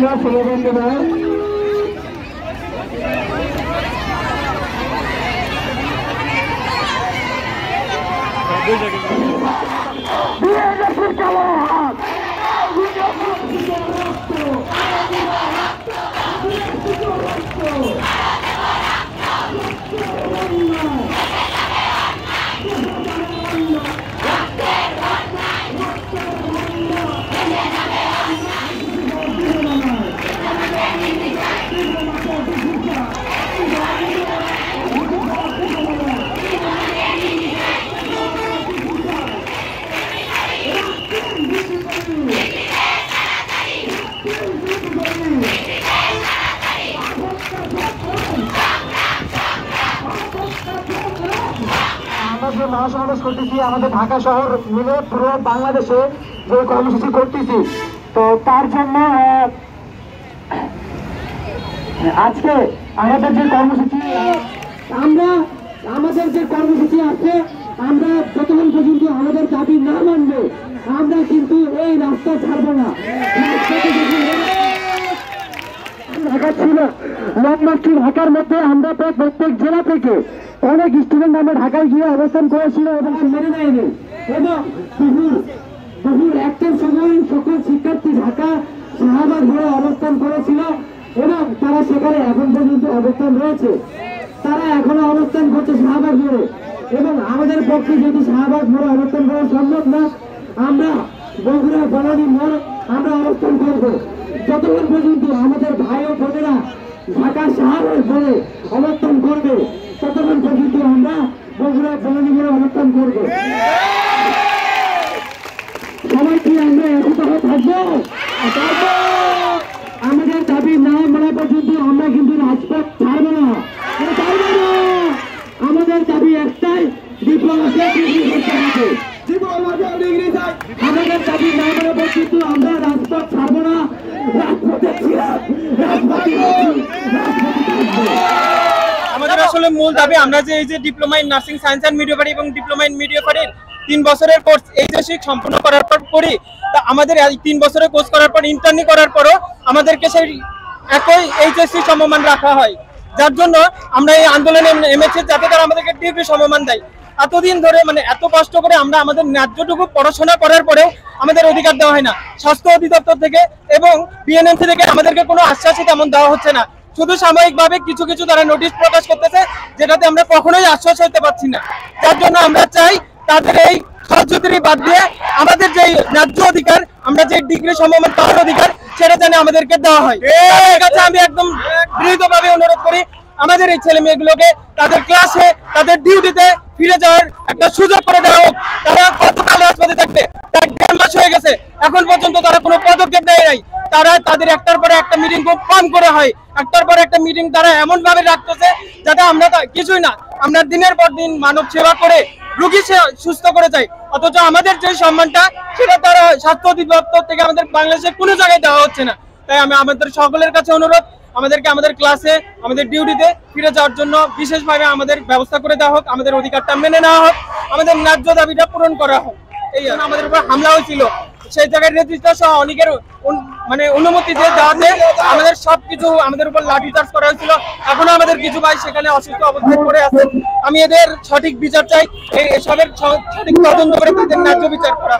আমরা স্লোগান দেব। যে মহাসমাবেশ করতেছি আমাদের ঢাকা শহর মিলে পুরো বাংলাদেশে যে কর্মসূচি করতেছি, তো তার জন্য আজকে আমাদের যে কর্মসূচি আছে, আমরা যতক্ষণ পর্যন্ত আমাদের দাবি না মানবে আমরা কিন্তু এই রাস্তা ছাড়বো না। ঢাকা ছিল লকমাস্টার ঢাকার মধ্যে আমরা প্রত্যেক জেলা থেকে অনেক স্টুডেন্ট আমরা ঢাকায় গিয়ে অবস্থান করেছিল এবং মেনে নেয়নি, এবং দুপুর একটার সময় সকল শিক্ষার্থী ঢাকা শাহবাগ ঘরে অবস্থান করেছিল এবং তারা সেখানে এখন পর্যন্ত অবস্থান রয়েছে, তারা এখনো অবস্থান করছে শাহবাগ ঘরে। এবং আমাদের পক্ষে যেহেতু শাহবাগ ঘরে অবস্থান করা সম্ভব না, আমরা বগুড়া বনানী মোড় আমরা অবস্থান করব যতক্ষণ পর্যন্ত আমাদের ভাই ও বোনেরা ঢাকা শাহবাগ ঘরে অবস্থান করবে, ততক্ষণ পর্যন্ত আমরা বগুড়া বনানী মোড়ে অবস্থান করব। সবাই কি আমরা একতা হয়ে থাকবো? আমাদের দাবি না মানা পর্যন্ত আমরা কিন্তু রাজপথ ছাড়বো না। আমাদের দাবি একটাই, আমাদের দাবি না মানা পর্যন্ত আমরা রাজপথ ছাড়বো না। রাজপথে ছিলাম, আমাদের আসলে মূল দাবি আমরা যে এই যে diploma in nursing science and midwifery এবং ডিপ্লোমা ইন মিডওয়াইফারির 3 বছরের কোর্স এইচএসসি সম্পূর্ণ করার পর করি, তা আমাদের এই 3 বছরের কোর্স করার পর ইন্টার্নি করার পরও আমাদেরকে সেই একই এইচএসসি সমমান রাখা হয়, যার জন্য আমরা এই আন্দোলনে নেমেছি যাতে তারা আমাদেরকে ডিগ্রি সমমান দেয়। এতদিন ধরে মানে এত কষ্ট করে আমরা আমাদের ন্যায্যটুকু পড়াশোনা করার পরেও আমাদের অধিকার দেওয়া হয় না। স্বাস্থ্য অধিদপ্তর থেকে এবং বিএনএমসি থেকে আমাদেরকে কোনো আশ্বাসই তেমন দেওয়া হচ্ছে না, শুধু সাময়িকভাবে কিছু কিছু তারা নোটিশ প্রকাশ করতেছে, যেটাতে আমরা কখনোই আশ্বাস হতে পারছি না। যার জন্য আমরা চাই তাদের এই সহযোগিতা বাদ দিয়ে আমাদের যে ন্যায্য অধিকার, আমরা যে ডিগ্রি সমমান পাওয়ার অধিকার, সেটা যেন আমাদেরকে দেওয়া হয়। এর কাছে আমি একদম দৃঢ়ভাবে অনুরোধ করি আমাদের এই ছেলে মেয়েগুলোকে তাদের ক্লাসে তাদের ডিউটিতে ফিরে যাওয়ার একটা সুযোগ করে দেওয়া হোক। তারা কতকাল রাজপথে থাকবে, 1.5 মাস হয়ে গেছে, এখন পর্যন্ত তারা কোনো পদক্ষেপ নেয় নাই। তারা তাদের একটার পরে একটা মিটিং খুব কম করে হয়, একটার পর একটা মিটিং তারা এমন ভাবে রাখতেছে যাতে আমরা কিছুই না, আমরা দিনের পর দিন মানব সেবা করে রোগী সুস্থ করে যাই, অথচ আমাদের যে সম্মানটা সেটা তারা স্বাস্থ্য অধিদপ্তর থেকে আমাদের বাংলাদেশের কোনো জায়গায় দেওয়া হচ্ছে না। তাই আমি আমাদের সকলের কাছে অনুরোধ, আমাদেরকে আমাদের ক্লাসে আমাদের ডিউটিতে ফিরে যাওয়ার জন্য বিশেষভাবে আমাদের ব্যবস্থা করে দেওয়া হোক, আমাদের অধিকারটা মেনে নেওয়া হোক, আমাদের ন্যায্য দাবিটা পূরণ করা হোক। এই আমাদের উপর হামলা হয়েছিল, সেই জায়গায় নেতৃত্ব সহ অনেকের মানে অনুমতি দিয়ে দেওয়াতে আমাদের সবকিছু আমাদের উপর লাঠিচার্জ করা হয়েছিল। এখনো আমাদের কিছু ভাই সেখানে অসুস্থ অবস্থায় পড়ে আছে। আমি এদের সঠিক বিচার চাই, এসবের সঠিক তদন্ত করে তাদের ন্যায্য বিচার করা।